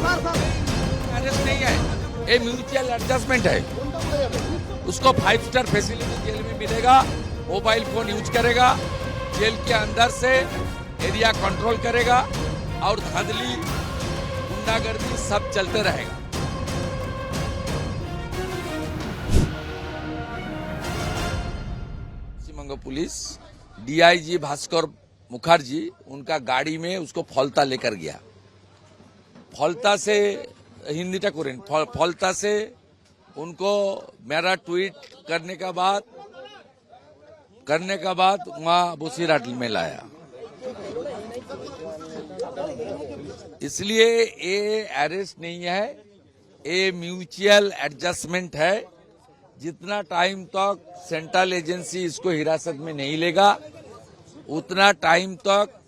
Arrest नहीं है, ये म्यूचुअल एडजस्टमेंट है। उसको 5 स्टार फैसिलिटी जेल में मिलेगा, मोबाइल फोन यूज करेगा, जेल के अंदर से एरिया कंट्रोल करेगा और धांधली गुंडागर्दी सब चलते रहेगा। पश्चिम पुलिस डीआईजी भास्कर मुखर्जी उनका गाड़ी में उसको फौलता लेकर गया। फौलता से हिंदी करें, फौलता से उनको मेरा ट्वीट करने का बाद वहां बुसीराट में लाया। इसलिए ये अरेस्ट नहीं है, ये म्यूचुअल एडजस्टमेंट है। जितना टाइम तक सेंट्रल एजेंसी इसको हिरासत में नहीं लेगा उतना टाइम तक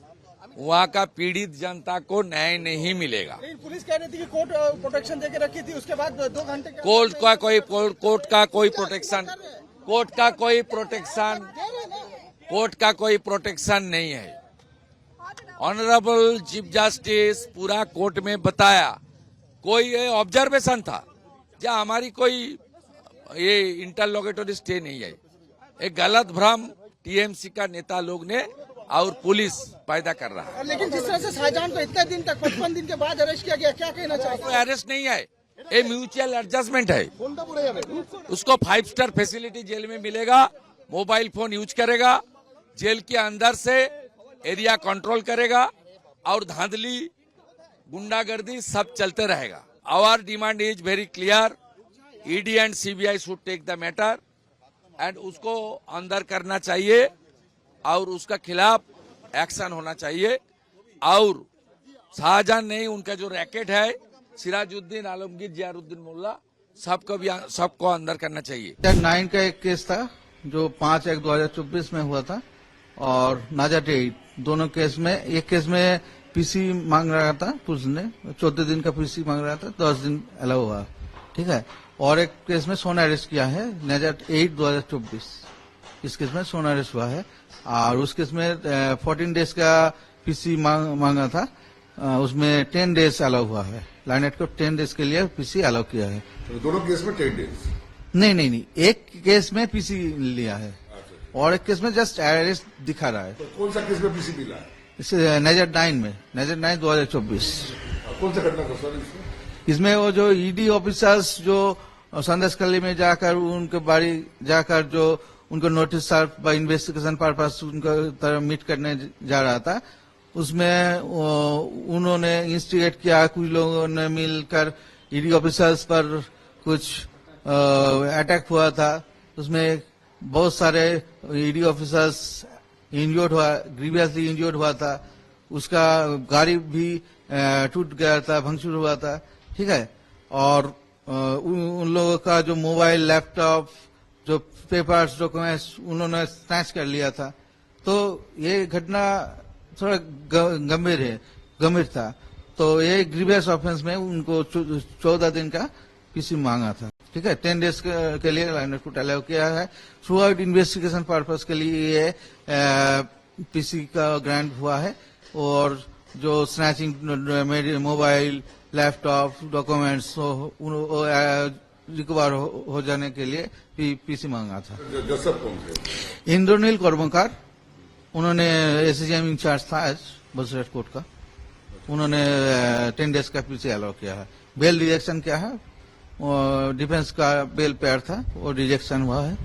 वहाँ का पीड़ित जनता को न्याय नहीं मिलेगा। पुलिस कह रही थी कि कोर्ट प्रोटेक्शन देके रखी थी, उसके बाद 2 घंटे कोर्ट का कोई प्रोटेक्शन नहीं है। ऑनरेबल चीफ जस्टिस पूरा कोर्ट में बताया, कोई ऑब्जर्वेशन था जहाँ हमारी कोई ये इंटरलोगेटरी स्टे नहीं है। एक गलत भ्रम टीएमसी का नेता लोग ने और पुलिस पैदा कर रहा है। लेकिन जिस तरह से शाहजहां को इतने दिन तक 55 दिन के बाद अरेस्ट किया गया, क्या कहना चाहिए? कोई अरेस्ट नहीं है, ये म्यूचुअल एडजस्टमेंट है। उसको 5 स्टार फैसिलिटी जेल में मिलेगा, मोबाइल फोन यूज करेगा, जेल के अंदर से एरिया कंट्रोल करेगा और धांधली गुंडागर्दी सब चलते रहेगा। Our demand is very clear, ED and CBI should take the matter and उसको अंदर करना चाहिए और उसका खिलाफ एक्शन होना चाहिए। और शाहजहां नहीं, उनका जो रैकेट है सिराजुद्दीन आलमगीर जियारुद्दीन मुल्ला सबको अंदर करना चाहिए। 9 का एक केस था जो 5/1/2024 में हुआ था और नाजाट 8 दोनों केस में, एक केस में पीसी मांग रहा था पुलिस ने, 14 दिन का पीसी मांग रहा था, 10 दिन अलाउ हुआ, ठीक है। और एक केस में सोना अरेस्ट किया है, नाजाट 8/2024, इस केस में सोना अरेस्ट हुआ है। और उस केस में 14 डेज का पीसी मांगा था, उसमें 10 डेज अलाउ हुआ है। लाइनेट को 10 डेज के लिए पीसी अलाउ किया है। तो दोनों केस में 10 डेज? नहीं, एक केस में पीसी लिया है और एक केस में जस्ट अरेस्ट दिखा रहा है। तो कौन सा केस में पीसी मिला है? इसे नाजाट 9 में, नाजाट 9 2024। कौन सा घटना था सर इसमें? इसमें वो जो ईडी ऑफिसर्स जो संदेशखाली में जाकर उनके बारी जाकर जो उनको notice serve by investigation purpose उनको तरह मीट करने जा रहा था, उसमें उन्होंने इंस्टिगेट किया, कुछ लोगों ने मिलकर ईडी ऑफिसर्स पर कुछ अटैक हुआ था। उसमें बहुत सारे ईडी ऑफिसर्स इंजर्ड हुआ, ग्रीवियसली इंजर्ड हुआ था। उसका गाड़ी भी टूट गया था, भंगचूर हुआ था, ठीक है। और उन लोगों का जो मोबाइल, लैपटॉप, जो पेपर्स, डॉक्यूमेंट्स उन्होंने स्नैच कर लिया था। तो ये घटना थोड़ा गंभीर था। तो ये ग्रीवियस ऑफेंस में उनको 14 दिन का पीसी मांगा था, ठीक है। 10 डेज के लिए लाइनर को अलाउ किया है। थ्रू आउट इन्वेस्टिगेशन पर्पस के लिए ये पीसी का ग्रांट हुआ है। और जो snatching mobile, laptop, documents recover हो जाने के लिए पीसी मांगा था। जसब कौन थे? इंद्रनील कर्मकार, उन्होंने एसएसएम इंचार्ज था आज बसरेट कोर्ट का, उन्होंने 10 डेज का पीसी अलाउ किया है। बेल रिजेक्शन किया है, डिफेंस का बेल पेयर था, वो रिजेक्शन हुआ है।